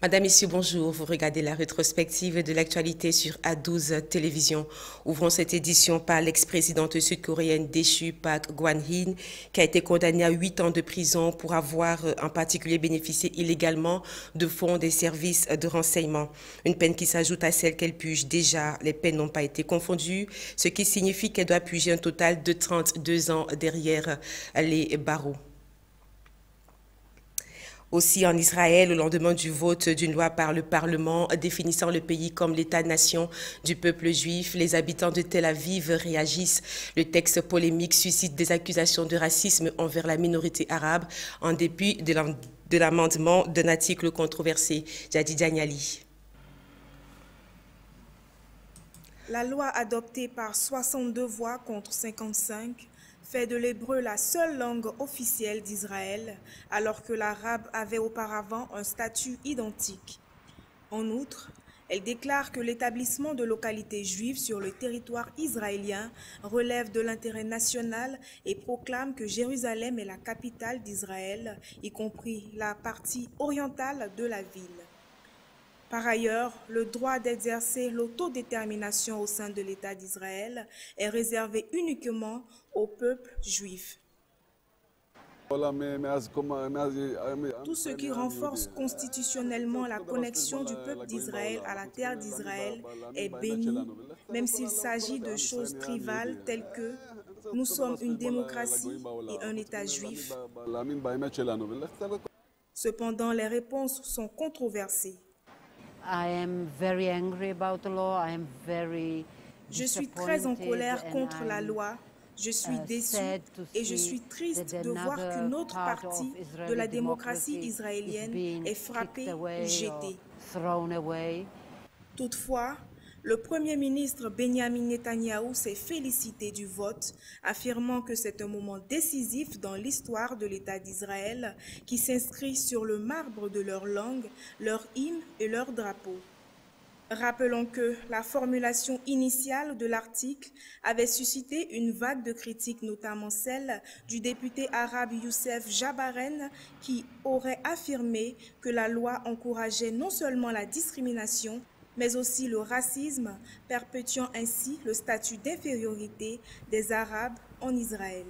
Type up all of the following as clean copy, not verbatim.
Madame, Messieurs, bonjour. Vous regardez la rétrospective de l'actualité sur A12 Télévision. Ouvrons cette édition par l'ex-présidente sud-coréenne déchue Park Geun-hye, qui a été condamnée à 8 ans de prison pour avoir en particulier bénéficié illégalement de fonds des services de renseignement. Une peine qui s'ajoute à celle qu'elle purge déjà. Les peines n'ont pas été confondues, ce qui signifie qu'elle doit purger un total de 32 ans derrière les barreaux. Aussi en Israël, au lendemain du vote d'une loi par le Parlement définissant le pays comme l'État-nation du peuple juif, les habitants de Tel Aviv réagissent. Le texte polémique suscite des accusations de racisme envers la minorité arabe en dépit de l'amendement d'un article controversé. Jadi Daniali. La loi adoptée par 62 voix contre 55 fait de l'hébreu la seule langue officielle d'Israël, alors que l'arabe avait auparavant un statut identique. En outre, elle déclare que l'établissement de localités juives sur le territoire israélien relève de l'intérêt national et proclame que Jérusalem est la capitale d'Israël, y compris la partie orientale de la ville. Par ailleurs, le droit d'exercer l'autodétermination au sein de l'État d'Israël est réservé uniquement au peuple juif. Tout ce qui renforce constitutionnellement la connexion du peuple d'Israël à la terre d'Israël est béni, même s'il s'agit de choses trivales telles que nous sommes une démocratie et un État juif. Cependant, les réponses sont controversées. Je suis très en colère contre la loi, je suis déçue et je suis triste de voir qu'une autre partie de la démocratie israélienne est frappée ou jetée. Toutefois, le Premier ministre Benjamin Netanyahou s'est félicité du vote, affirmant que c'est un moment décisif dans l'histoire de l'État d'Israël qui s'inscrit sur le marbre de leur langue, leur hymne et leur drapeau. Rappelons que la formulation initiale de l'article avait suscité une vague de critiques, notamment celle du député arabe Youssef Jabaren, qui aurait affirmé que la loi encourageait non seulement la discrimination, mais aussi le racisme, perpétuant ainsi le statut d'infériorité des Arabes en Israël.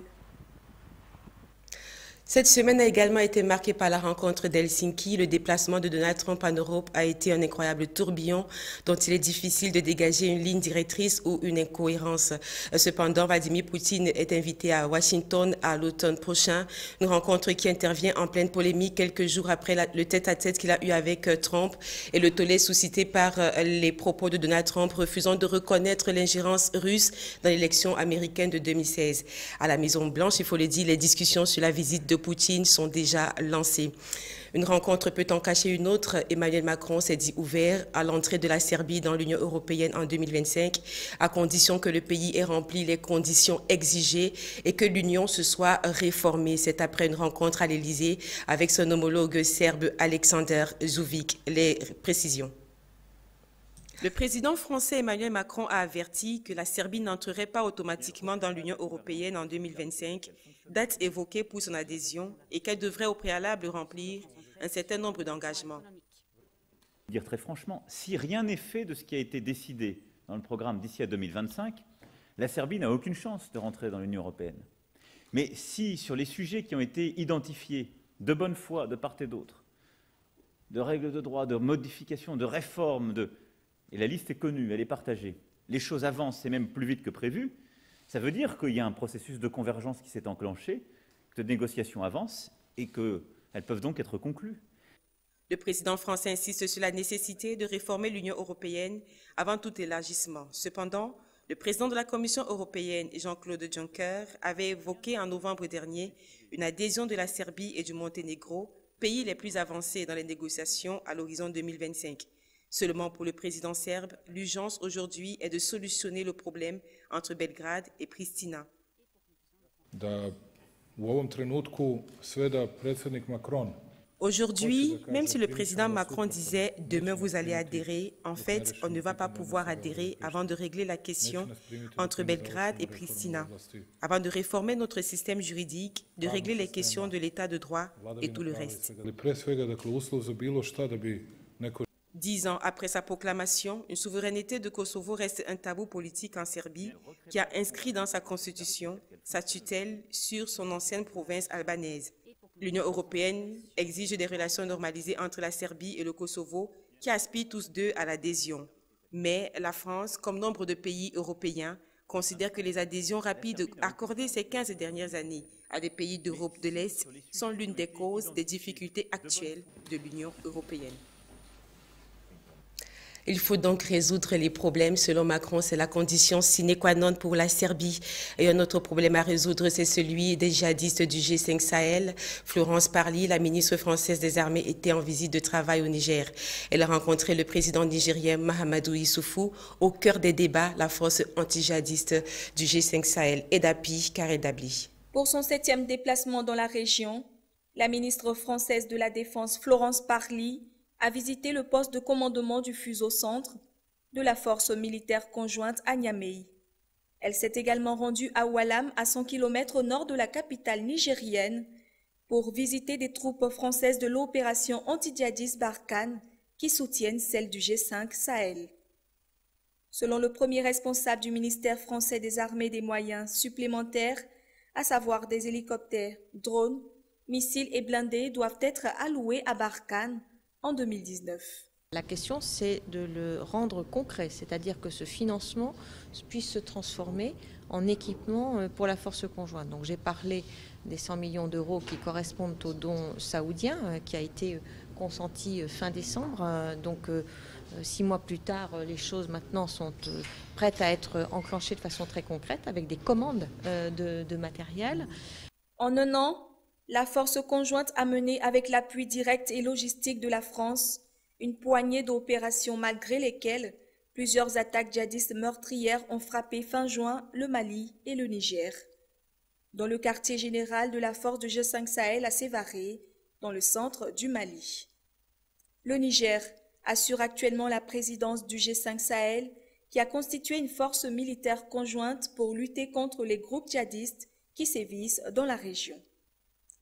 Cette semaine a également été marquée par la rencontre d'Helsinki. Le déplacement de Donald Trump en Europe a été un incroyable tourbillon dont il est difficile de dégager une ligne directrice ou une incohérence. Cependant, Vladimir Poutine est invité à Washington à l'automne prochain. Une rencontre qui intervient en pleine polémique quelques jours après le tête-à-tête qu'il a eu avec Trump et le tollé suscité par les propos de Donald Trump refusant de reconnaître l'ingérence russe dans l'élection américaine de 2016. À la Maison-Blanche, il faut le dire, les discussions sur la visite de Poutine sont déjà lancées. Une rencontre peut en cacher une autre. Emmanuel Macron s'est dit ouvert à l'entrée de la Serbie dans l'Union européenne en 2025, à condition que le pays ait rempli les conditions exigées et que l'Union se soit réformée. C'est après une rencontre à l'Élysée avec son homologue serbe Alexander Žuvić. Les précisions. Le président français Emmanuel Macron a averti que la Serbie n'entrerait pas automatiquement dans l'Union européenne en 2025, date évoquée pour son adhésion, et qu'elle devrait au préalable remplir un certain nombre d'engagements. Dire très franchement, si rien n'est fait de ce qui a été décidé dans le programme d'ici à 2025, la Serbie n'a aucune chance de rentrer dans l'Union européenne. Mais si, sur les sujets qui ont été identifiés de bonne foi de part et d'autre, de règles de droit, de modifications, de réformes, et la liste est connue, elle est partagée, les choses avancent et même plus vite que prévu, ça veut dire qu'il y a un processus de convergence qui s'est enclenché, que les négociations avancent et qu'elles peuvent donc être conclues. Le président français insiste sur la nécessité de réformer l'Union européenne avant tout élargissement. Cependant, le président de la Commission européenne, Jean-Claude Juncker, avait évoqué en novembre dernier une adhésion de la Serbie et du Monténégro, pays les plus avancés dans les négociations à l'horizon 2025. Seulement pour le président serbe, l'urgence aujourd'hui est de solutionner le problème entre Belgrade et Pristina. Aujourd'hui, même si le président Macron disait « demain vous allez adhérer », en fait, on ne va pas pouvoir adhérer avant de régler la question entre Belgrade et Pristina, avant de réformer notre système juridique, de régler les questions de l'état de droit et tout le reste. 10 ans après sa proclamation, une souveraineté de Kosovo reste un tabou politique en Serbie qui a inscrit dans sa constitution sa tutelle sur son ancienne province albanaise. L'Union européenne exige des relations normalisées entre la Serbie et le Kosovo qui aspirent tous deux à l'adhésion. Mais la France, comme nombre de pays européens, considère que les adhésions rapides accordées ces 15 dernières années à des pays d'Europe de l'Est sont l'une des causes des difficultés actuelles de l'Union européenne. Il faut donc résoudre les problèmes. Selon Macron, c'est la condition sine qua non pour la Serbie. Et un autre problème à résoudre, c'est celui des djihadistes du G5 Sahel. Florence Parly, la ministre française des Armées, était en visite de travail au Niger. Elle a rencontré le président nigérien Mahamadou Issoufou. Au cœur des débats, la force anti-djihadiste du G5 Sahel, EDAPI, Karedabli. Pour son 7e déplacement dans la région, la ministre française de la Défense, Florence Parly, a visité le poste de commandement du fuseau-centre de la force militaire conjointe à Niamey. Elle s'est également rendue à Oualam, à 100 km au nord de la capitale nigérienne, pour visiter des troupes françaises de l'opération anti-djihadiste Barkhane qui soutiennent celles du G5 Sahel. Selon le premier responsable du ministère français des Armées, des moyens supplémentaires, à savoir des hélicoptères, drones, missiles et blindés, doivent être alloués à Barkhane en 2019. La question, c'est de le rendre concret, c'est-à-dire que ce financement puisse se transformer en équipement pour la force conjointe. Donc j'ai parlé des 100 millions d'euros qui correspondent au don saoudien qui a été consenti fin décembre. Donc 6 mois plus tard, les choses maintenant sont prêtes à être enclenchées de façon très concrète avec des commandes de matériel. En un an, la force conjointe a mené avec l'appui direct et logistique de la France une poignée d'opérations malgré lesquelles plusieurs attaques djihadistes meurtrières ont frappé fin juin le Mali et le Niger. Dans le quartier général de la force du G5 Sahel à Sévaré, dans le centre du Mali. Le Niger assure actuellement la présidence du G5 Sahel qui a constitué une force militaire conjointe pour lutter contre les groupes djihadistes qui sévissent dans la région.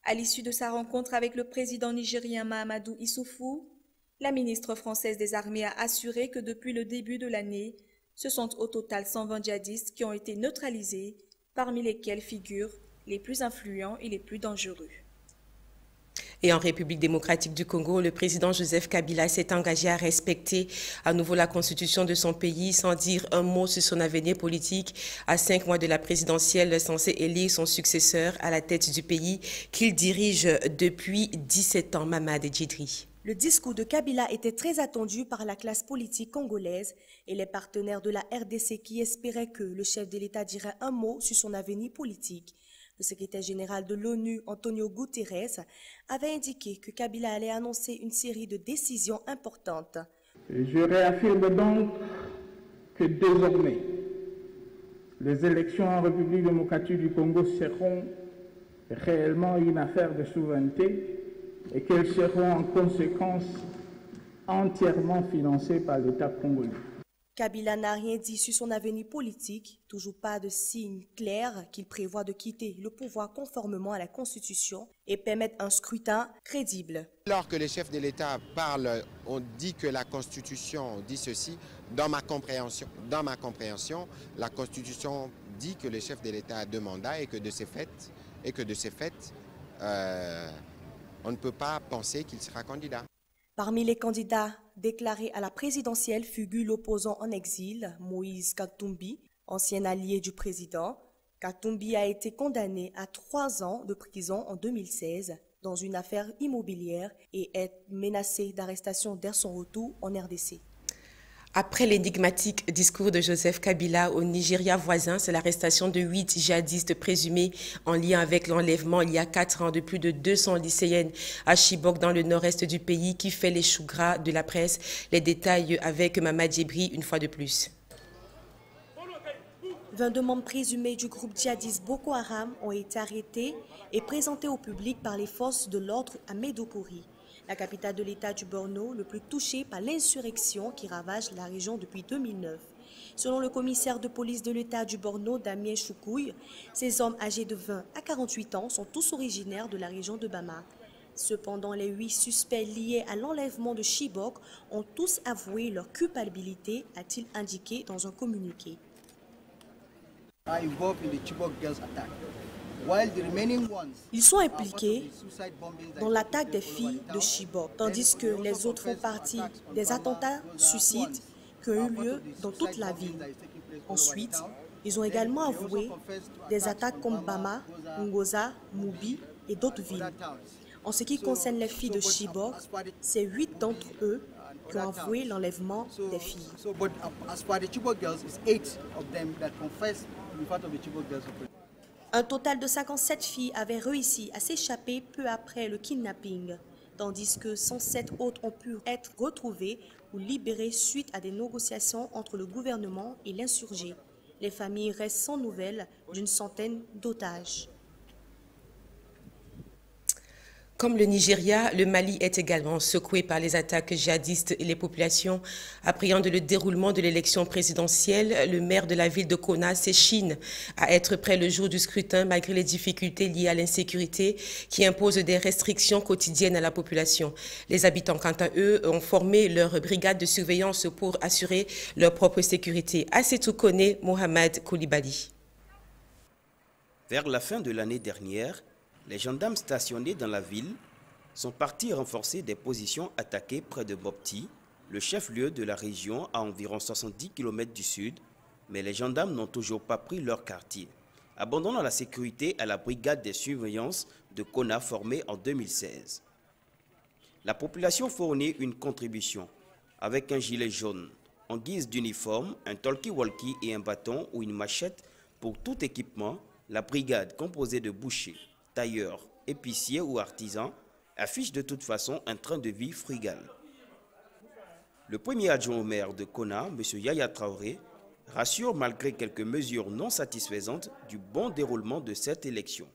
À l'issue de sa rencontre avec le président nigérien Mahamadou Issoufou, la ministre française des Armées a assuré que depuis le début de l'année, ce sont au total 120 djihadistes qui ont été neutralisés, parmi lesquels figurent les plus influents et les plus dangereux. Et en République démocratique du Congo, le président Joseph Kabila s'est engagé à respecter à nouveau la constitution de son pays sans dire un mot sur son avenir politique à 5 mois de la présidentielle censée élire son successeur à la tête du pays qu'il dirige depuis 17 ans, Mamad Djidri. Le discours de Kabila était très attendu par la classe politique congolaise et les partenaires de la RDC qui espéraient que le chef de l'État dirait un mot sur son avenir politique. Le secrétaire général de l'ONU, Antonio Guterres, avait indiqué que Kabila allait annoncer une série de décisions importantes. Je réaffirme donc que désormais, les élections en République démocratique du Congo seront réellement une affaire de souveraineté et qu'elles seront en conséquence entièrement financées par l'État congolais. Kabila n'a rien dit sur son avenir politique, toujours pas de signe clair qu'il prévoit de quitter le pouvoir conformément à la Constitution et permettre un scrutin crédible. Lorsque les chefs de l'État parlent, on dit que la Constitution dit ceci. Dans ma compréhension, la Constitution dit que le chef de l'État a 2 mandats et que de ces faits, on ne peut pas penser qu'il sera candidat. Parmi les candidats déclarés à la présidentielle figure l'opposant en exil, Moïse Katumbi, ancien allié du président. Katumbi a été condamné à 3 ans de prison en 2016 dans une affaire immobilière et est menacé d'arrestation dès son retour en RDC. Après l'énigmatique discours de Joseph Kabila au Nigeria voisin, c'est l'arrestation de 8 djihadistes présumés en lien avec l'enlèvement il y a 4 ans de plus de 200 lycéennes à Chibok dans le nord-est du pays qui fait les choux gras de la presse. Les détails avec Mamad Djibri une fois de plus. 22 membres présumés du groupe djihadiste Boko Haram ont été arrêtés et présentés au public par les forces de l'ordre à Maiduguri, la capitale de l'État du Borno, le plus touché par l'insurrection qui ravage la région depuis 2009. Selon le commissaire de police de l'État du Borno, Damien Choukouille, ces hommes âgés de 20 à 48 ans sont tous originaires de la région de Bama. Cependant, les 8 suspects liés à l'enlèvement de Chibok ont tous avoué leur culpabilité, a-t-il indiqué dans un communiqué. Ils sont impliqués dans l'attaque des filles de Chibok, tandis que les autres font partie des attentats suicides qui ont eu lieu dans toute la ville. Ensuite, ils ont également avoué des attaques comme Bama, Ngoza, Mubi et d'autres villes. En ce qui concerne les filles de Chibok, c'est 8 d'entre eux qui ont avoué l'enlèvement des filles. Un total de 57 filles avaient réussi à s'échapper peu après le kidnapping, tandis que 107 autres ont pu être retrouvées ou libérées suite à des négociations entre le gouvernement et l'insurgé. Les familles restent sans nouvelles d'une centaine d'otages. Comme le Nigeria, le Mali est également secoué par les attaques djihadistes et les populations appréhendent le déroulement de l'élection présidentielle. Le maire de la ville de Kona s'échine à être prêt le jour du scrutin malgré les difficultés liées à l'insécurité qui imposent des restrictions quotidiennes à la population. Les habitants, quant à eux, ont formé leur brigade de surveillance pour assurer leur propre sécurité. Assetou Kone, Mohamed Koulibaly. Vers la fin de l'année dernière, les gendarmes stationnés dans la ville sont partis renforcer des positions attaquées près de Mopti, le chef-lieu de la région à environ 70 km du sud, mais les gendarmes n'ont toujours pas pris leur quartier, abandonnant la sécurité à la brigade des surveillances de Kona formée en 2016. La population fournit une contribution avec un gilet jaune, en guise d'uniforme, un talkie-walkie et un bâton ou une machette pour tout équipement. La brigade composée de bouchers, tailleurs, épiciers ou artisans affiche de toute façon un train de vie frugal. Le premier adjoint au maire de Kona, M. Yaya Traoré, rassure malgré quelques mesures non satisfaisantes du bon déroulement de cette élection.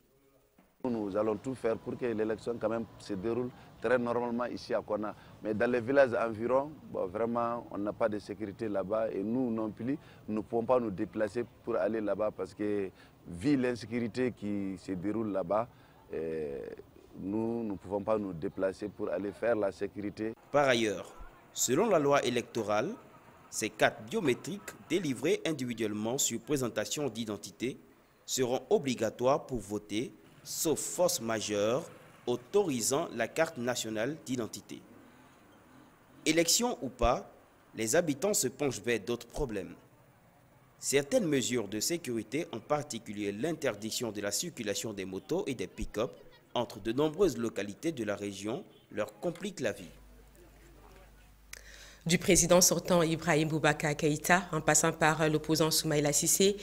Nous allons tout faire pour que l'élection quand même se déroule très normalement ici à Kona. Mais dans les villages environs, vraiment, on n'a pas de sécurité là-bas et nous non plus, nous ne pouvons pas nous déplacer pour aller là-bas parce que vu l'insécurité qui se déroule là-bas, nous ne pouvons pas nous déplacer pour aller faire la sécurité. Par ailleurs, selon la loi électorale, ces cartes biométriques délivrées individuellement sur présentation d'identité seront obligatoires pour voter, sauf force majeure autorisant la carte nationale d'identité. Élection ou pas, les habitants se penchent vers d'autres problèmes. Certaines mesures de sécurité, en particulier l'interdiction de la circulation des motos et des pick-up entre de nombreuses localités de la région, leur compliquent la vie. Du président sortant Ibrahim Boubacar Keïta, en passant par l'opposant Soumaïla Cissé.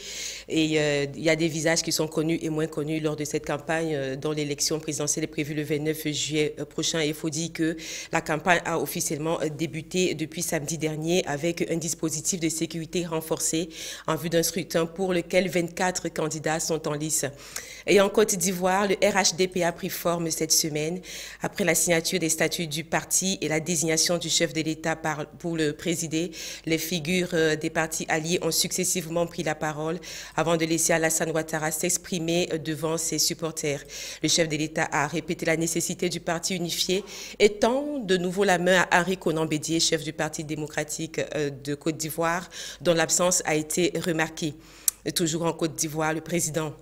Et il y a des visages qui sont connus et moins connus lors de cette campagne dont l'élection présidentielle est prévue le 29 juillet prochain. Il faut dire que la campagne a officiellement débuté depuis samedi dernier avec un dispositif de sécurité renforcé en vue d'un scrutin pour lequel 24 candidats sont en lice. Et en Côte d'Ivoire, le RHDP a pris forme cette semaine après la signature des statuts du parti et la désignation du chef de l'État pour le présider. Les figures des partis alliés ont successivement pris la parole avant de laisser Alassane Ouattara s'exprimer devant ses supporters. Le chef de l'État a répété la nécessité du parti unifié et tend de nouveau la main à Henri Konan Bédié, chef du Parti démocratique de Côte d'Ivoire, dont l'absence a été remarquée. Et toujours en Côte d'Ivoire, le président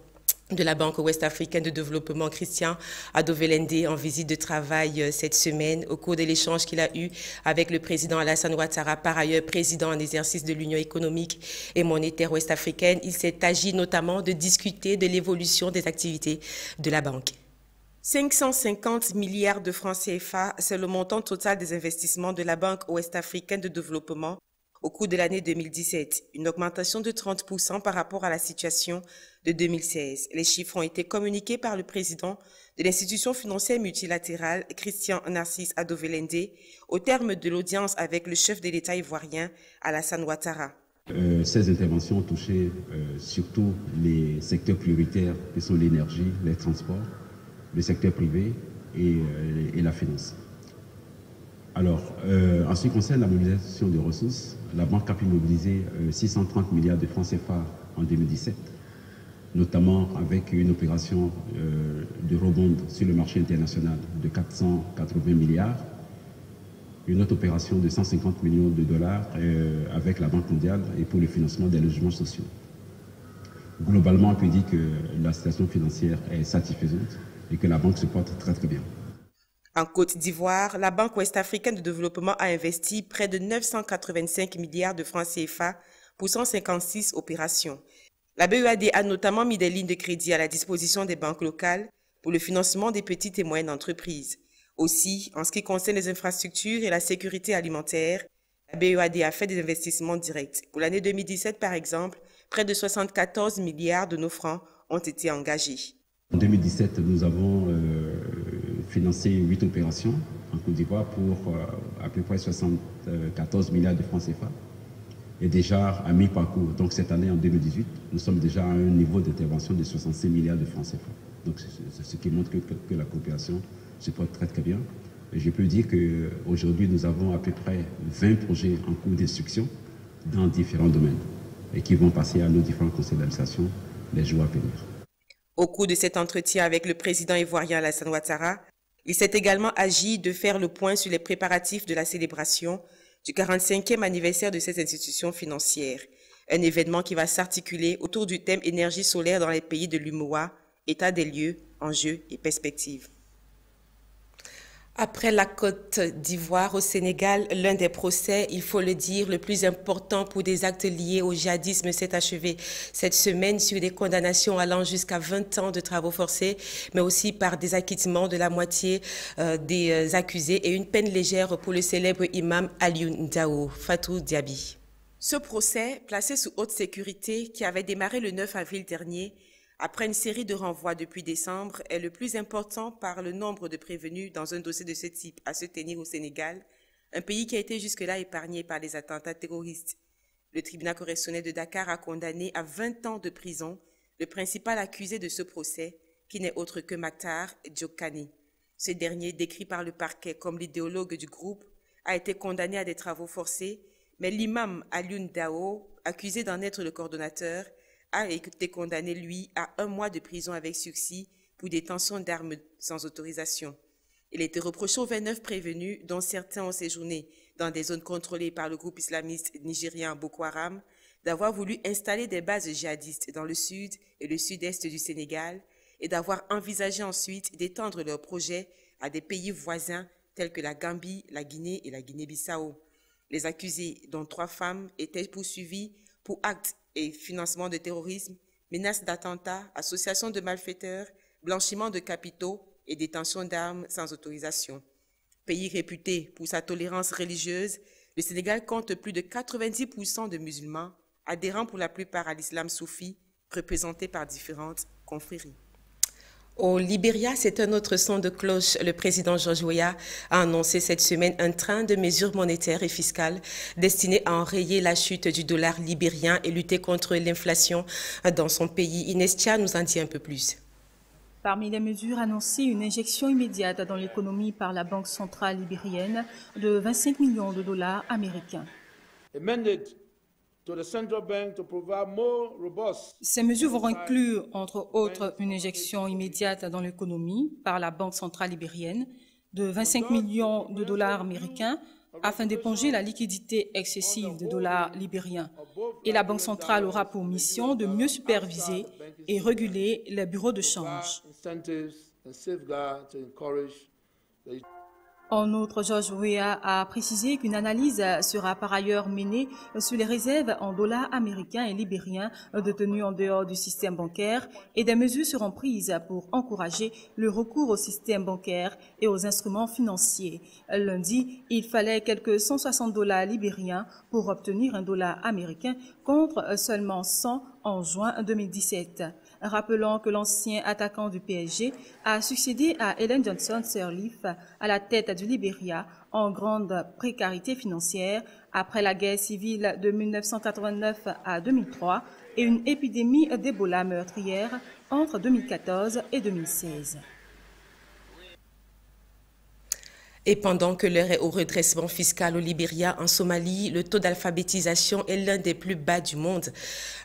de la Banque ouest-africaine de développement, Christian Adovelende, en visite de travail cette semaine, au cours de l'échange qu'il a eu avec le président Alassane Ouattara, par ailleurs président en exercice de l'Union économique et monétaire ouest-africaine. Il s'est agi notamment de discuter de l'évolution des activités de la banque. 550 milliards de francs CFA, c'est le montant total des investissements de la Banque ouest-africaine de développement au cours de l'année 2017, une augmentation de 30% par rapport à la situation de 2016. Les chiffres ont été communiqués par le président de l'institution financière multilatérale, Christian Narcisse Adovelende, au terme de l'audience avec le chef de l'État ivoirien, Alassane Ouattara. Ces interventions ont touché surtout les secteurs prioritaires que sont l'énergie, les transports, le secteur privé et la finance. Alors, en ce qui concerne la mobilisation des ressources, la banque a pu mobiliser 630 milliards de francs CFA en 2017. notamment avec une opération de rebond sur le marché international de 480 milliards, une autre opération de 150 millions de dollars avec la Banque mondiale et pour le financement des logements sociaux. Globalement, on peut dire que la situation financière est satisfaisante et que la banque se porte très très bien. En Côte d'Ivoire, la Banque ouest-africaine de développement a investi près de 985 milliards de francs CFA pour 156 opérations. La BEAD a notamment mis des lignes de crédit à la disposition des banques locales pour le financement des petites et moyennes entreprises. Aussi, en ce qui concerne les infrastructures et la sécurité alimentaire, la BEAD a fait des investissements directs. Pour l'année 2017, par exemple, près de 74 milliards de nos francs ont été engagés. En 2017, nous avons financé 8 opérations en Côte d'Ivoire pour à peu près 74 milliards de francs CFA. Et déjà à mi-parcours, donc cette année en 2018, nous sommes déjà à un niveau d'intervention de 66 milliards de francs CFA. Donc c'est ce qui montre que la coopération se porte très très bien. Et je peux dire qu'aujourd'hui, nous avons à peu près 20 projets en cours d'instruction dans différents domaines et qui vont passer à nos différents conseils d'administration les jours à venir. Au cours de cet entretien avec le président ivoirien Alassane Ouattara, il s'est également agi de faire le point sur les préparatifs de la célébration du 45e anniversaire de cette institution financière, un événement qui va s'articuler autour du thème énergie solaire dans les pays de l'UMOA, état des lieux, enjeux et perspectives. Après la Côte d'Ivoire au Sénégal, l'un des procès, il faut le dire, le plus important pour des actes liés au djihadisme s'est achevé cette semaine sur des condamnations allant jusqu'à 20 ans de travaux forcés, mais aussi par des acquittements de la moitié des accusés et une peine légère pour le célèbre imam Alioune Dao, Fatou Diaby. Ce procès, placé sous haute sécurité, qui avait démarré le 9 avril dernier, après une série de renvois depuis décembre, est le plus important par le nombre de prévenus dans un dossier de ce type à se tenir au Sénégal, un pays qui a été jusque-là épargné par les attentats terroristes. Le tribunal correctionnel de Dakar a condamné à 20 ans de prison le principal accusé de ce procès, qui n'est autre que Maktar Djokani. Ce dernier, décrit par le parquet comme l'idéologue du groupe, a été condamné à des travaux forcés, mais l'imam Alioune Dao, accusé d'en être le coordonnateur, a été condamné, lui, à 1 mois de prison avec sursis pour détention d'armes sans autorisation. Il a été reproché aux 29 prévenus, dont certains ont séjourné dans des zones contrôlées par le groupe islamiste nigérien Boko Haram, d'avoir voulu installer des bases djihadistes dans le sud et le sud-est du Sénégal et d'avoir envisagé ensuite d'étendre leurs projets à des pays voisins tels que la Gambie, la Guinée et la Guinée-Bissau. Les accusés, dont 3 femmes, étaient poursuivis pour actes et financement de terrorisme, menaces d'attentats, association de malfaiteurs, blanchiment de capitaux et détention d'armes sans autorisation. Pays réputé pour sa tolérance religieuse, le Sénégal compte plus de 90% de musulmans, adhérents pour la plupart à l'islam soufi, représentés par différentes confréries. Au Libéria, c'est un autre son de cloche. Le président George Weah a annoncé cette semaine un train de mesures monétaires et fiscales destiné à enrayer la chute du dollar libérien et lutter contre l'inflation dans son pays. Inès Tia nous en dit un peu plus. Parmi les mesures annoncées, une injection immédiate dans l'économie par la Banque centrale libérienne de 25 millions de dollars américains. Ces mesures vont inclure, entre autres, une injection immédiate dans l'économie par la Banque centrale libérienne de 25 millions de dollars américains afin d'éponger la liquidité excessive de dollars libériens. Et la Banque centrale aura pour mission de mieux superviser et réguler les bureaux de change. En outre, George Weah a précisé qu'une analyse sera par ailleurs menée sur les réserves en dollars américains et libériens détenues en dehors du système bancaire et des mesures seront prises pour encourager le recours au système bancaire et aux instruments financiers. Lundi, il fallait quelques 160 dollars libériens pour obtenir un dollar américain contre seulement 100 en juin 2017. Rappelons que l'ancien attaquant du PSG a succédé à Ellen Johnson Sirleaf à la tête du Libéria en grande précarité financière après la guerre civile de 1989 à 2003 et une épidémie d'Ebola meurtrière entre 2014 et 2016. Et pendant que l'heure est au redressement fiscal au Libéria, en Somalie, le taux d'alphabétisation est l'un des plus bas du monde.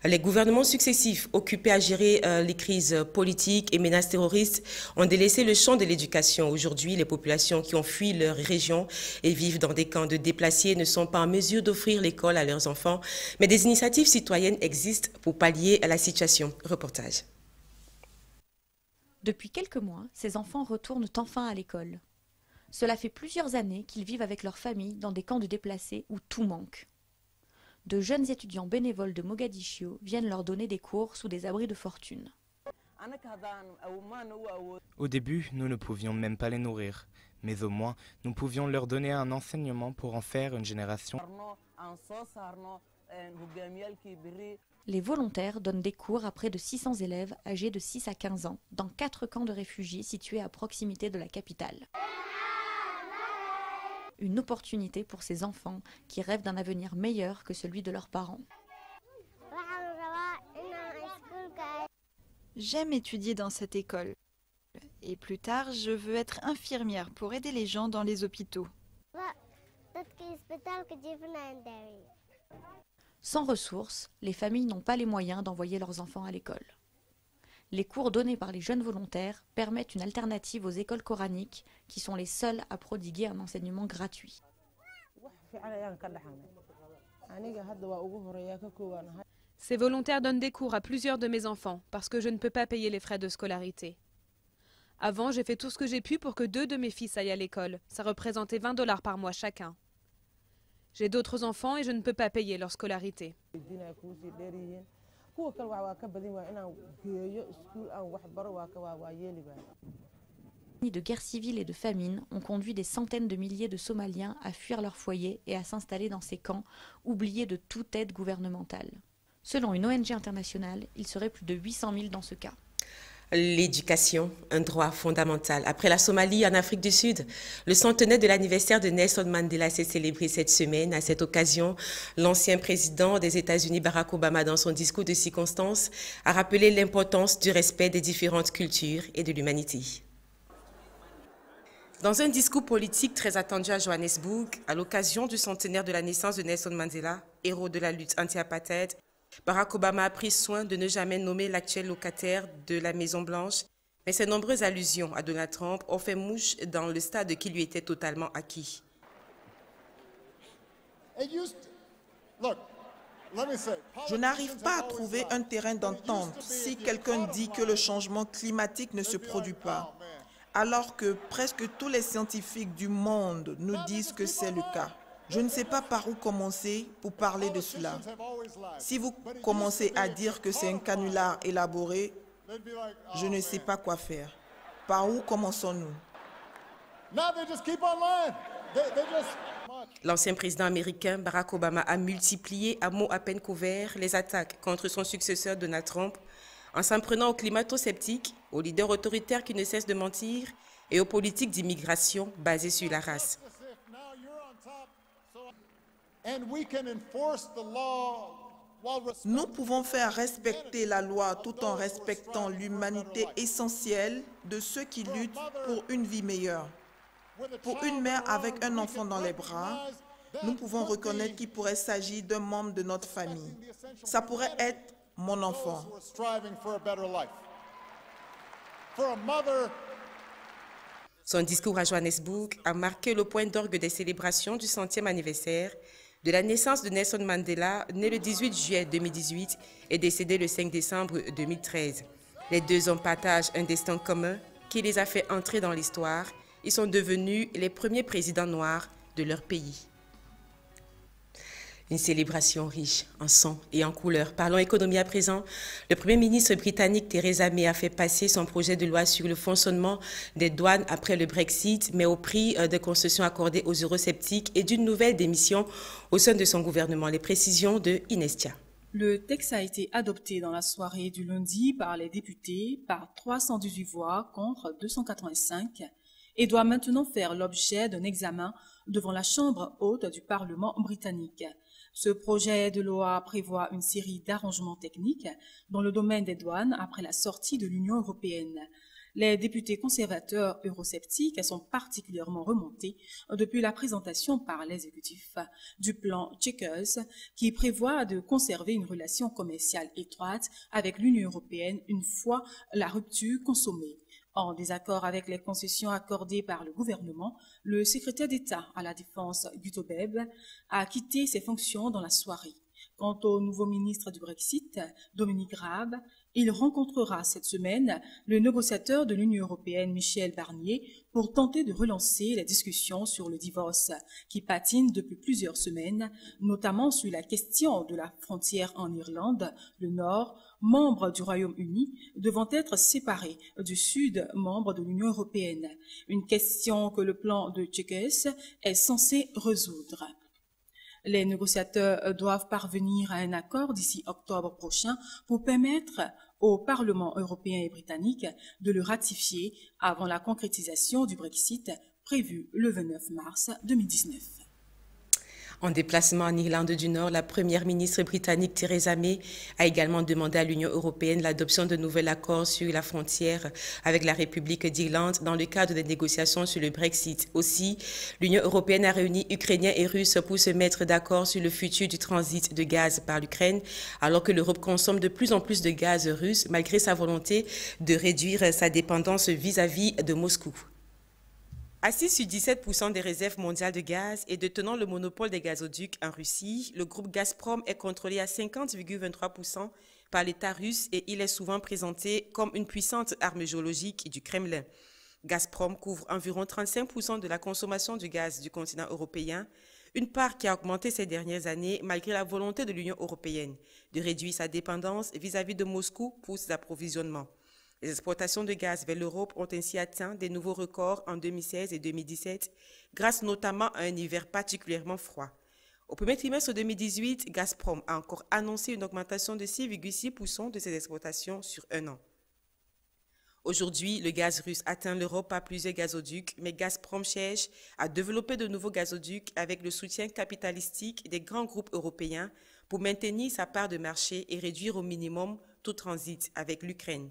Les gouvernements successifs occupés à gérer les crises politiques et menaces terroristes ont délaissé le champ de l'éducation. Aujourd'hui, les populations qui ont fui leur région et vivent dans des camps de déplacés ne sont pas en mesure d'offrir l'école à leurs enfants. Mais des initiatives citoyennes existent pour pallier à la situation. Reportage. Depuis quelques mois, ces enfants retournent enfin à l'école. Cela fait plusieurs années qu'ils vivent avec leur famille dans des camps de déplacés où tout manque. De jeunes étudiants bénévoles de Mogadiscio viennent leur donner des cours sous des abris de fortune. Au début, nous ne pouvions même pas les nourrir, mais au moins, nous pouvions leur donner un enseignement pour en faire une génération. Les volontaires donnent des cours à près de 600 élèves âgés de 6 à 15 ans dans 4 camps de réfugiés situés à proximité de la capitale. Une opportunité pour ces enfants qui rêvent d'un avenir meilleur que celui de leurs parents. J'aime étudier dans cette école. Et plus tard, je veux être infirmière pour aider les gens dans les hôpitaux. Sans ressources, les familles n'ont pas les moyens d'envoyer leurs enfants à l'école. Les cours donnés par les jeunes volontaires permettent une alternative aux écoles coraniques qui sont les seules à prodiguer un enseignement gratuit. Ces volontaires donnent des cours à plusieurs de mes enfants parce que je ne peux pas payer les frais de scolarité. Avant, j'ai fait tout ce que j'ai pu pour que 2 de mes fils aillent à l'école. Ça représentait 20 $ par mois chacun. J'ai d'autres enfants et je ne peux pas payer leur scolarité. De guerre civile et de famine ont conduit des centaines de milliers de Somaliens à fuir leur foyer et à s'installer dans ces camps, oubliés de toute aide gouvernementale. Selon une ONG internationale, il serait plus de 800 000 dans ce cas. L'éducation, un droit fondamental. Après la Somalie, en Afrique du Sud, le centenaire de l'anniversaire de Nelson Mandela s'est célébré cette semaine. À cette occasion, l'ancien président des États-Unis, Barack Obama, dans son discours de circonstance, a rappelé l'importance du respect des différentes cultures et de l'humanité. Dans un discours politique très attendu à Johannesburg, à l'occasion du centenaire de la naissance de Nelson Mandela, héros de la lutte anti-apartheid, Barack Obama a pris soin de ne jamais nommer l'actuel locataire de la Maison-Blanche, mais ses nombreuses allusions à Donald Trump ont fait mouche dans le stade qui lui était totalement acquis. Je n'arrive pas à trouver un terrain d'entente si quelqu'un dit que le changement climatique ne se produit pas, alors que presque tous les scientifiques du monde nous disent que c'est le cas. Je ne sais pas par où commencer pour parler de cela. Si vous commencez à dire que c'est un canular élaboré, je ne sais pas quoi faire. Par où commençons-nous? L'ancien président américain Barack Obama a multiplié à mots à peine couverts les attaques contre son successeur Donald Trump en s'en prenant aux climato-sceptiques, aux leaders autoritaires qui ne cessent de mentir et aux politiques d'immigration basées sur la race. Nous pouvons faire respecter la loi tout en respectant l'humanité essentielle de ceux qui luttent pour une vie meilleure. Pour une mère avec un enfant dans les bras, nous pouvons reconnaître qu'il pourrait s'agir d'un membre de notre famille. Ça pourrait être mon enfant. Son discours à Johannesburg a marqué le point d'orgue des célébrations du 100e anniversaire de la naissance de Nelson Mandela, né le 18 juillet 2018 et décédé le 5 décembre 2013. Les deux hommes partagent un destin commun qui les a fait entrer dans l'histoire. Ils sont devenus les premiers présidents noirs de leur pays. Une célébration riche en sons et en couleurs. Parlons économie à présent. Le Premier ministre britannique Theresa May a fait passer son projet de loi sur le fonctionnement des douanes après le Brexit, mais au prix de concessions accordées aux eurosceptiques et d'une nouvelle démission au sein de son gouvernement. Les précisions de Inestia. Le texte a été adopté dans la soirée du lundi par les députés par 318 voix contre 285 et doit maintenant faire l'objet d'un examen devant la Chambre haute du Parlement britannique. Ce projet de loi prévoit une série d'arrangements techniques dans le domaine des douanes après la sortie de l'Union européenne. Les députés conservateurs eurosceptiques sont particulièrement remontés depuis la présentation par l'exécutif du plan Chequers qui prévoit de conserver une relation commerciale étroite avec l'Union européenne une fois la rupture consommée. En désaccord avec les concessions accordées par le gouvernement, le secrétaire d'État à la Défense, Gutobeb, a quitté ses fonctions dans la soirée. Quant au nouveau ministre du Brexit, Dominique Raab, il rencontrera cette semaine le négociateur de l'Union européenne, Michel Barnier, pour tenter de relancer les discussions sur le divorce qui patine depuis plusieurs semaines, notamment sur la question de la frontière en Irlande, le Nord, membre du Royaume-Uni, devant être séparé du Sud, membre de l'Union européenne. Une question que le plan de Chequers est censé résoudre. Les négociateurs doivent parvenir à un accord d'ici octobre prochain pour permettre au Parlement européen et britannique de le ratifier avant la concrétisation du Brexit prévue le 29 mars 2019. En déplacement en Irlande du Nord, la première ministre britannique Theresa May a également demandé à l'Union européenne l'adoption de nouvel accord sur la frontière avec la République d'Irlande dans le cadre des négociations sur le Brexit. Aussi, l'Union européenne a réuni Ukrainiens et Russes pour se mettre d'accord sur le futur du transit de gaz par l'Ukraine, alors que l'Europe consomme de plus en plus de gaz russe, malgré sa volonté de réduire sa dépendance vis-à-vis de Moscou. Assis sur 17% des réserves mondiales de gaz et détenant le monopole des gazoducs en Russie, le groupe Gazprom est contrôlé à 50,23% par l'État russe et il est souvent présenté comme une puissante arme géologique du Kremlin. Gazprom couvre environ 35% de la consommation du gaz du continent européen, une part qui a augmenté ces dernières années malgré la volonté de l'Union européenne de réduire sa dépendance vis-à-vis de Moscou pour ses approvisionnements. Les exportations de gaz vers l'Europe ont ainsi atteint des nouveaux records en 2016 et 2017, grâce notamment à un hiver particulièrement froid. Au premier trimestre 2018, Gazprom a encore annoncé une augmentation de 6,6% de ses exportations sur un an. Aujourd'hui, le gaz russe atteint l'Europe par plusieurs gazoducs, mais Gazprom cherche à développer de nouveaux gazoducs avec le soutien capitalistique des grands groupes européens pour maintenir sa part de marché et réduire au minimum tout transit avec l'Ukraine.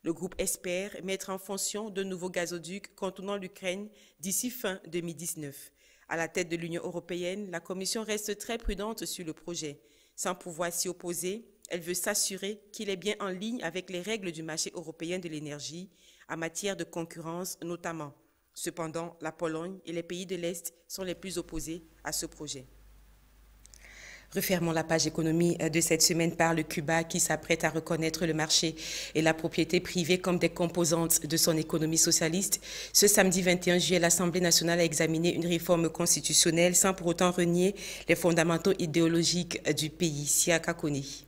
Le groupe espère mettre en fonction de nouveaux gazoducs contournant l'Ukraine d'ici fin 2019. À la tête de l'Union européenne, la Commission reste très prudente sur le projet. Sans pouvoir s'y opposer, elle veut s'assurer qu'il est bien en ligne avec les règles du marché européen de l'énergie en matière de concurrence notamment. Cependant, la Pologne et les pays de l'Est sont les plus opposés à ce projet. Refermons la page économie de cette semaine par le Cuba qui s'apprête à reconnaître le marché et la propriété privée comme des composantes de son économie socialiste. Ce samedi 21 juillet, l'Assemblée nationale a examiné une réforme constitutionnelle sans pour autant renier les fondamentaux idéologiques du pays. Sia Kakoni.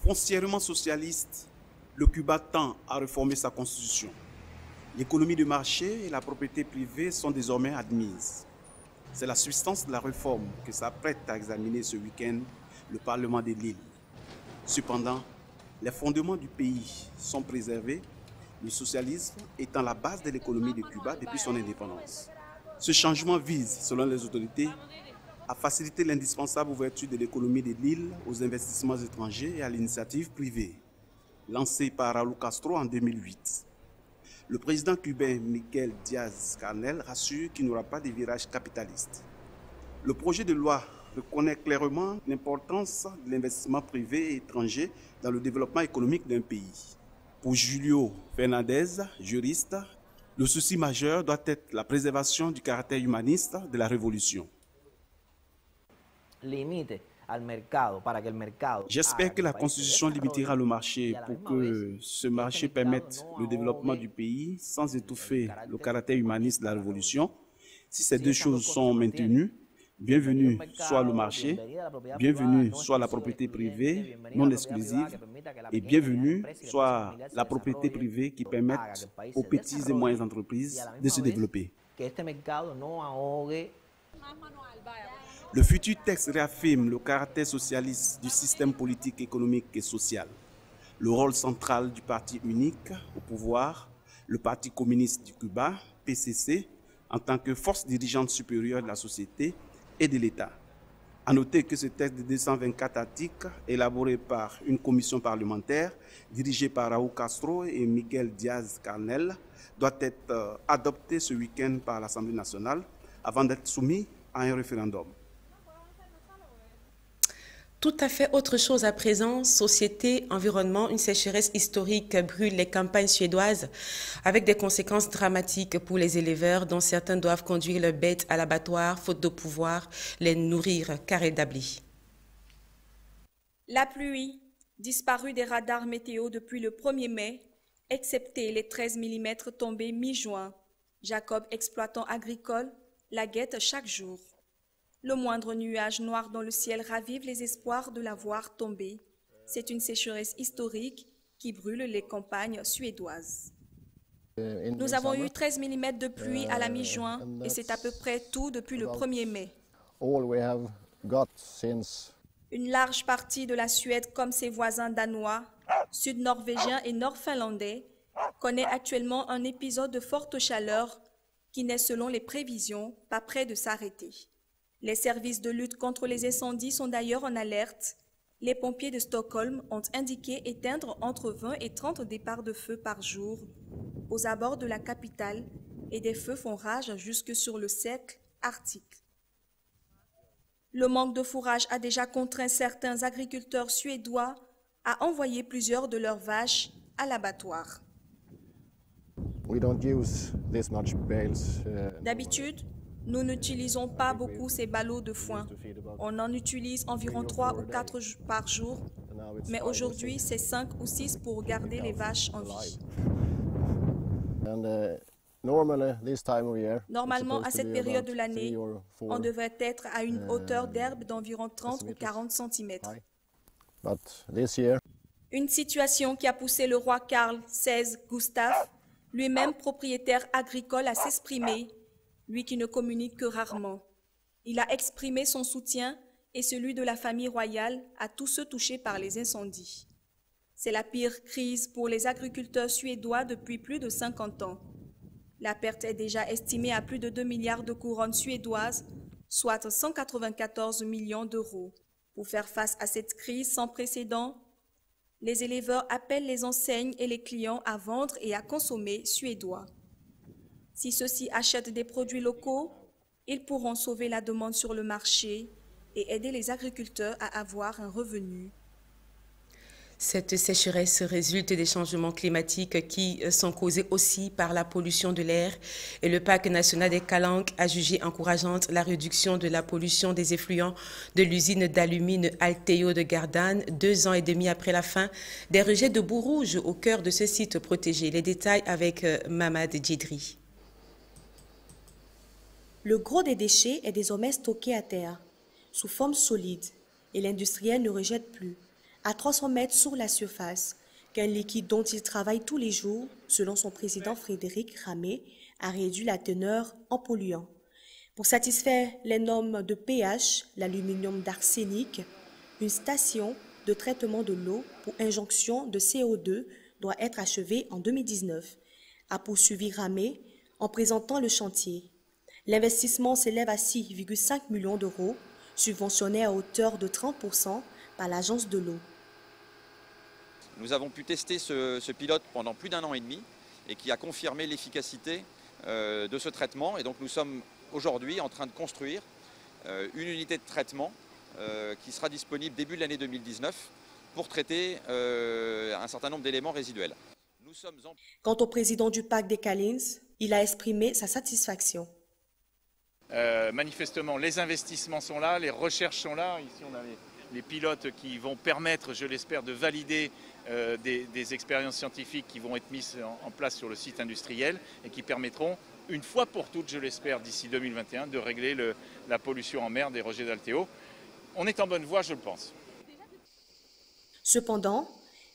Foncièrement socialiste, le Cuba tend à réformer sa constitution. L'économie de marché et la propriété privée sont désormais admises. C'est la substance de la réforme que s'apprête à examiner ce week-end le Parlement de l'île. Cependant, les fondements du pays sont préservés, le socialisme étant la base de l'économie de Cuba depuis son indépendance. Ce changement vise, selon les autorités, à faciliter l'indispensable ouverture de l'économie de l'île aux investissements étrangers et à l'initiative privée, lancée par Raúl Castro en 2008. Le président cubain Miguel Díaz-Canel rassure qu'il n'y aura pas de virage capitaliste. Le projet de loi reconnaît clairement l'importance de l'investissement privé et étranger dans le développement économique d'un pays. Pour Julio Fernandez, juriste, le souci majeur doit être la préservation du caractère humaniste de la révolution. J'espère que la Constitution limitera le marché pour que ce marché permette le développement du pays sans étouffer le caractère humaniste de la révolution. Si ces deux choses sont maintenues, bienvenue soit le marché, bienvenue soit la propriété privée non exclusive et bienvenue soit la propriété privée qui permette aux petites et moyennes entreprises de se développer. Le futur texte réaffirme le caractère socialiste du système politique, économique et social, le rôle central du parti unique au pouvoir, le Parti communiste du Cuba, PCC, en tant que force dirigeante supérieure de la société et de l'État. À noter que ce texte de 224 articles, élaboré par une commission parlementaire dirigée par Raúl Castro et Miguel Díaz-Canel, doit être adopté ce week-end par l'Assemblée nationale avant d'être soumis à un référendum. Tout à fait autre chose à présent, société, environnement, une sécheresse historique brûle les campagnes suédoises avec des conséquences dramatiques pour les éleveurs dont certains doivent conduire leurs bêtes à l'abattoir faute de pouvoir les nourrir. Karel Dabli. La pluie, disparue des radars météo depuis le 1er mai, excepté les 13 mm tombés mi-juin. Jacob, exploitant agricole, la guette chaque jour. Le moindre nuage noir dans le ciel ravive les espoirs de la voir tomber. C'est une sécheresse historique qui brûle les campagnes suédoises. Nous avons eu 13 mm de pluie à la mi-juin et c'est à peu près tout depuis le 1er mai. Une large partie de la Suède, comme ses voisins danois, sud-norvégiens et nord-finlandais, connaît actuellement un épisode de forte chaleur qui n'est, selon les prévisions, pas près de s'arrêter. Les services de lutte contre les incendies sont d'ailleurs en alerte. Les pompiers de Stockholm ont indiqué éteindre entre 20 et 30 départs de feu par jour aux abords de la capitale et des feux font rage jusque sur le cercle arctique. Le manque de fourrage a déjà contraint certains agriculteurs suédois à envoyer plusieurs de leurs vaches à l'abattoir. D'habitude, nous n'utilisons pas beaucoup ces ballots de foin. On en utilise environ 3 ou 4 par jour, mais aujourd'hui, c'est 5 ou 6 pour garder les vaches en vie. Normalement, à cette période de l'année, on devrait être à une hauteur d'herbe d'environ 30 ou 40 cm. Une situation qui a poussé le roi Karl XVI Gustaf, lui-même propriétaire agricole, à s'exprimer, lui qui ne communique que rarement. Il a exprimé son soutien et celui de la famille royale à tous ceux touchés par les incendies. C'est la pire crise pour les agriculteurs suédois depuis plus de 50 ans. La perte est déjà estimée à plus de 2 milliards de couronnes suédoises, soit 194 millions d'euros. Pour faire face à cette crise sans précédent, les éleveurs appellent les enseignes et les clients à vendre et à consommer suédois. Si ceux-ci achètent des produits locaux, ils pourront sauver la demande sur le marché et aider les agriculteurs à avoir un revenu. Cette sécheresse résulte des changements climatiques qui sont causés aussi par la pollution de l'air et le parc national des Calanques a jugé encourageante la réduction de la pollution des effluents de l'usine d'alumine Alteo de Gardanne, 2 ans et demi après la fin des rejets de boue rouge au cœur de ce site protégé. Les détails avec Mamad Djedri. Le gros des déchets est désormais stocké à terre, sous forme solide, et l'industriel ne rejette plus, à 300 mètres sous la surface, qu'un liquide dont il travaille tous les jours, selon son président Frédéric Ramé, a réduit la teneur en polluants. Pour satisfaire les normes de pH, l'aluminium d'arsenic, une station de traitement de l'eau pour injonction de CO2 doit être achevée en 2019, a poursuivi Ramé en présentant le chantier. L'investissement s'élève à 6,5 millions d'euros, subventionné à hauteur de 30% par l'Agence de l'eau. Nous avons pu tester ce pilote pendant plus d'1 an et demi et qui a confirmé l'efficacité de ce traitement. Et donc nous sommes aujourd'hui en train de construire une unité de traitement qui sera disponible début de l'année 2019 pour traiter un certain nombre d'éléments résiduels. Quant au président du parc des Kalins, il a exprimé sa satisfaction. Manifestement, les investissements sont là, les recherches sont là. Ici, on a les pilotes qui vont permettre, je l'espère, de valider des expériences scientifiques qui vont être mises en place sur le site industriel et qui permettront, une fois pour toutes, je l'espère, d'ici 2021, de régler la pollution en mer des rejets d'Alteo. On est en bonne voie, je le pense. Cependant,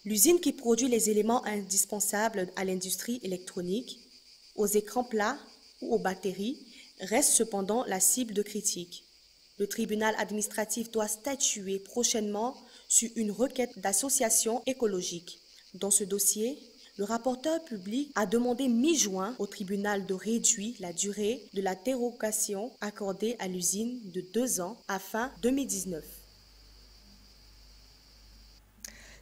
l'usine qui produit les éléments indispensables à l'industrie électronique, aux écrans plats ou aux batteries, reste cependant la cible de critiques. Le tribunal administratif doit statuer prochainement sur une requête d'association écologique. Dans ce dossier, Le rapporteur public a demandé mi-juin au tribunal de réduire la durée de la dérogation accordée à l'usine de 2 ans à fin 2019.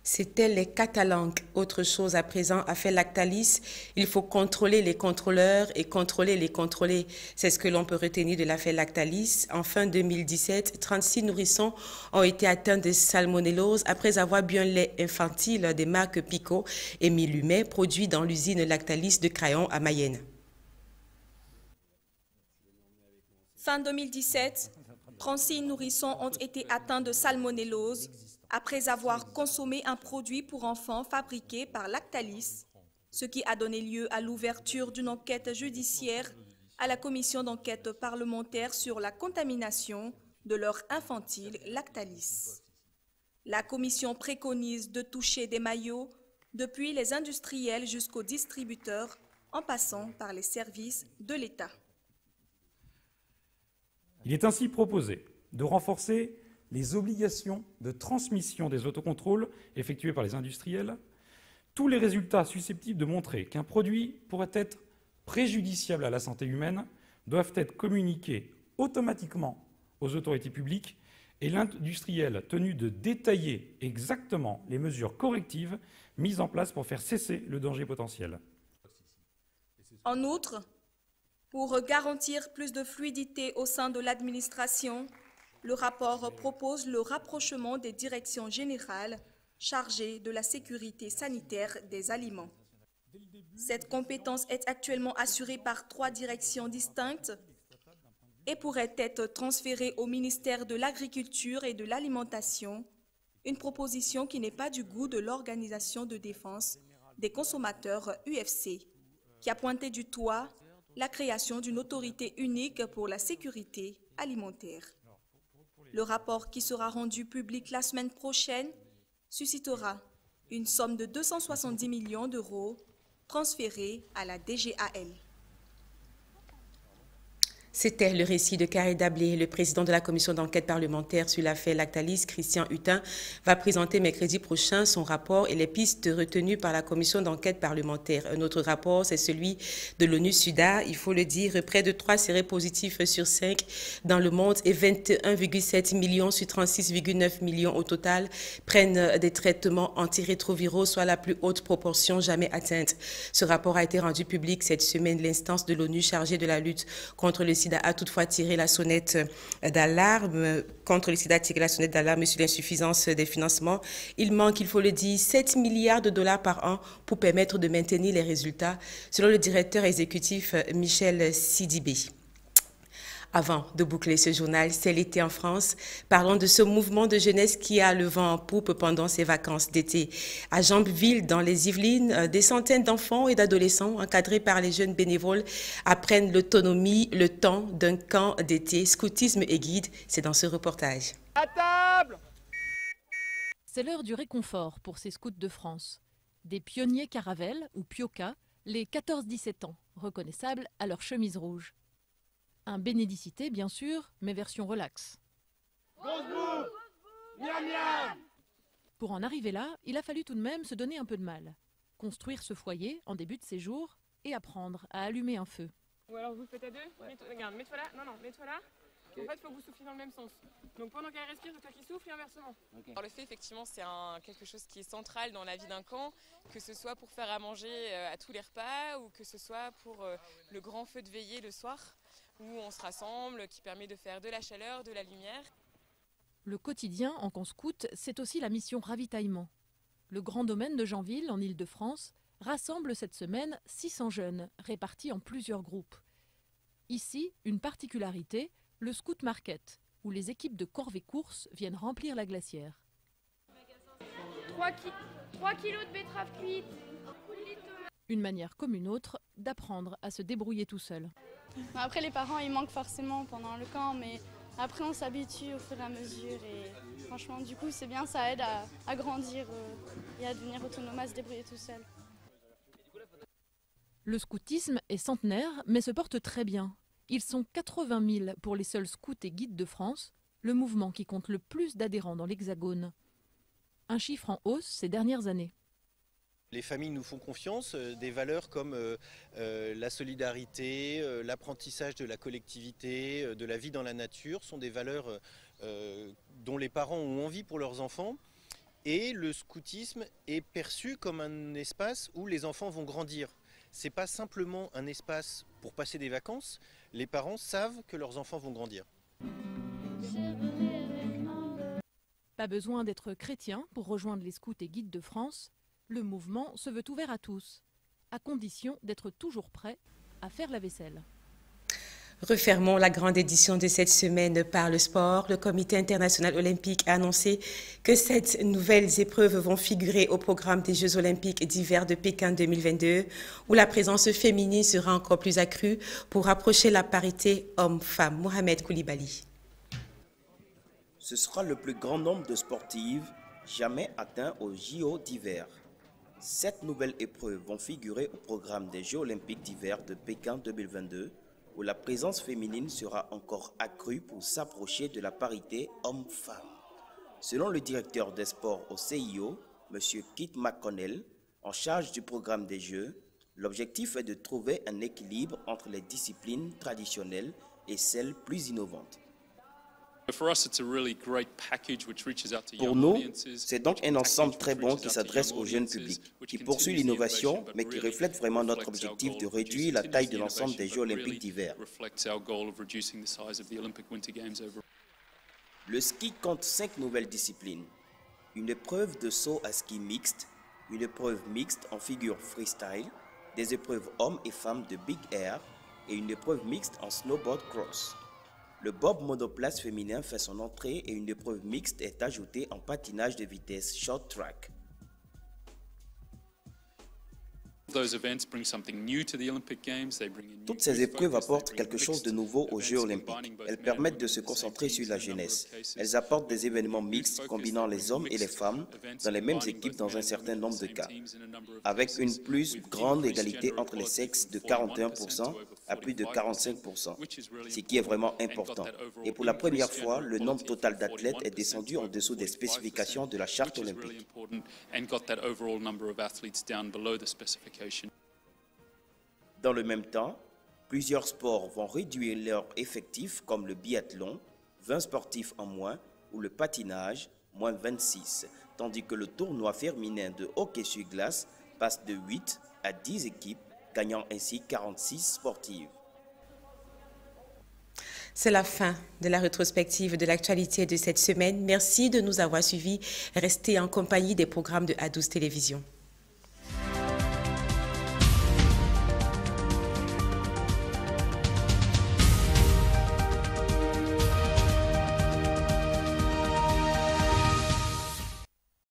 C'était les Catalans. Autre chose à présent a fait Lactalis. Il faut contrôler les contrôleurs et contrôler les contrôlés. C'est ce que l'on peut retenir de l'affaire Lactalis. En fin 2017, 36 nourrissons ont été atteints de salmonellose après avoir bu un lait infantile des marques Pico et Milumet produit dans l'usine Lactalis de Crayon à Mayenne. Fin 2017, 36 nourrissons ont été atteints de salmonellose après avoir consommé un produit pour enfants fabriqué par Lactalis, ce qui a donné lieu à l'ouverture d'une enquête judiciaire à la commission d'enquête parlementaire sur la contamination de leur infantile Lactalis. La commission préconise de toucher des maillots depuis les industriels jusqu'aux distributeurs, en passant par les services de l'État. Il est ainsi proposé de renforcer les obligations de transmission des autocontrôles effectués par les industriels, tous les résultats susceptibles de montrer qu'un produit pourrait être préjudiciable à la santé humaine doivent être communiqués automatiquement aux autorités publiques et l'industriel tenu de détailler exactement les mesures correctives mises en place pour faire cesser le danger potentiel. En outre, pour garantir plus de fluidité au sein de l'administration, le rapport propose le rapprochement des directions générales chargées de la sécurité sanitaire des aliments. Cette compétence est actuellement assurée par 3 directions distinctes et pourrait être transférée au ministère de l'Agriculture et de l'Alimentation, une proposition qui n'est pas du goût de l'Organisation de défense des consommateurs UFC, qui a pointé du doigt la création d'une autorité unique pour la sécurité alimentaire. Le rapport qui sera rendu public la semaine prochaine suscitera une somme de 270 millions d'euros transférée à la DGAL. C'était le récit de Carré Dablé. Le président de la commission d'enquête parlementaire sur l'affaire Lactalis, Christian Hutin, va présenter mercredi prochain son rapport et les pistes retenues par la commission d'enquête parlementaire. Un autre rapport, c'est celui de l'ONU-SIDA. Il faut le dire, près de 3 séropositifs sur 5 dans le monde et 21,7 millions sur 36,9 millions au total prennent des traitements antirétroviraux, soit la plus haute proportion jamais atteinte. Ce rapport a été rendu public cette semaine. L'instance de l'ONU chargée de la lutte contre le SIDA a toutefois tiré la sonnette d'alarme. Contre le SIDA a tiré la sonnette d'alarme sur l'insuffisance des financements. Il manque, il faut le dire, 7 milliards de dollars par an pour permettre de maintenir les résultats, selon le directeur exécutif Michel Sidibé. Avant de boucler ce journal, c'est l'été en France. Parlons de ce mouvement de jeunesse qui a le vent en poupe pendant ses vacances d'été. À Jambeville, dans les Yvelines, des centaines d'enfants et d'adolescents encadrés par les jeunes bénévoles apprennent l'autonomie, le temps d'un camp d'été, scoutisme et guide. C'est dans ce reportage. À table! C'est l'heure du réconfort pour ces scouts de France. Des pionniers caravelles ou pioca, les 14-17 ans, reconnaissables à leur chemise rouge. Un bénédicité, bien sûr, mais version relax. Pour en arriver là, il a fallu tout de même se donner un peu de mal. Construire ce foyer en début de séjour et apprendre à allumer un feu. Ou alors vous le faites à deux. Ouais. Regarde, mets-toi là. Non, mets-toi là. Okay. En fait, il faut que vous souffliez dans le même sens. Donc pendant qu'elle respire, c'est toi qui souffle et inversement. Okay. Alors, le feu, effectivement, c'est quelque chose qui est central dans la vie d'un camp, que ce soit pour faire à manger à tous les repas ou que ce soit pour le grand feu de veillée le soir, où on se rassemble, qui permet de faire de la chaleur, de la lumière. Le quotidien en camp scout, c'est aussi la mission ravitaillement. Le grand domaine de Janville, en Île-de-France, rassemble cette semaine 600 jeunes, répartis en plusieurs groupes. Ici, une particularité, le Scout Market, où les équipes de corvée-course viennent remplir la glacière. 3 kilos de betteraves cuites. Une manière comme une autre d'apprendre à se débrouiller tout seul. Après, les parents, ils manquent forcément pendant le camp, mais après, on s'habitue au fur et à mesure. Et franchement, du coup, c'est bien, ça aide à grandir et à devenir autonome, à se débrouiller tout seul. Le scoutisme est centenaire, mais se porte très bien. Ils sont 80 000 pour les seuls scouts et guides de France, le mouvement qui compte le plus d'adhérents dans l'Hexagone. Un chiffre en hausse ces dernières années. Les familles nous font confiance, des valeurs comme la solidarité, l'apprentissage de la collectivité, de la vie dans la nature sont des valeurs dont les parents ont envie pour leurs enfants. Et le scoutisme est perçu comme un espace où les enfants vont grandir. Ce n'est pas simplement un espace pour passer des vacances, les parents savent que leurs enfants vont grandir. Pas besoin d'être chrétien pour rejoindre les scouts et guides de France. Le mouvement se veut ouvert à tous, à condition d'être toujours prêt à faire la vaisselle. Refermons la grande édition de cette semaine par le sport. Le Comité international olympique a annoncé que 7 nouvelles épreuves vont figurer au programme des Jeux olympiques d'hiver de Pékin 2022, où la présence féminine sera encore plus accrue pour rapprocher la parité homme-femme. Mohamed Koulibaly. Ce sera le plus grand nombre de sportives jamais atteint aux JO d'hiver. 7 nouvelles épreuves vont figurer au programme des Jeux olympiques d'hiver de Pékin 2022, où la présence féminine sera encore accrue pour s'approcher de la parité homme-femme. Selon le directeur des sports au CIO, M. Kit McConnell, en charge du programme des Jeux, l'objectif est de trouver un équilibre entre les disciplines traditionnelles et celles plus innovantes. Pour nous, c'est donc un ensemble très bon qui s'adresse au jeune public, qui poursuit l'innovation, mais qui reflète vraiment notre objectif de réduire la taille de l'ensemble des Jeux olympiques d'hiver. Le ski compte 5 nouvelles disciplines. Une épreuve de saut à ski mixte, une épreuve mixte en figure freestyle, des épreuves hommes et femmes de big air et une épreuve mixte en snowboard cross. Le bob monoplace féminin fait son entrée et une épreuve mixte est ajoutée en patinage de vitesse short track. Toutes ces épreuves apportent quelque chose de nouveau aux Jeux olympiques. Elles permettent de se concentrer sur la jeunesse. Elles apportent des événements mixtes combinant les hommes et les femmes dans les mêmes équipes dans un certain nombre de cas, avec une plus grande égalité entre les sexes de 41% à plus de 45%, ce qui est vraiment important. Et pour la première fois, le nombre total d'athlètes est descendu en dessous des spécifications de la charte olympique. Dans le même temps, plusieurs sports vont réduire leur effectif comme le biathlon, 20 sportifs en moins, ou le patinage, moins 26, tandis que le tournoi féminin de hockey sur glace passe de 8 à 10 équipes, gagnant ainsi 46 sportives. C'est la fin de la rétrospective de l'actualité de cette semaine. Merci de nous avoir suivis. Restez en compagnie des programmes de A12 Télévision.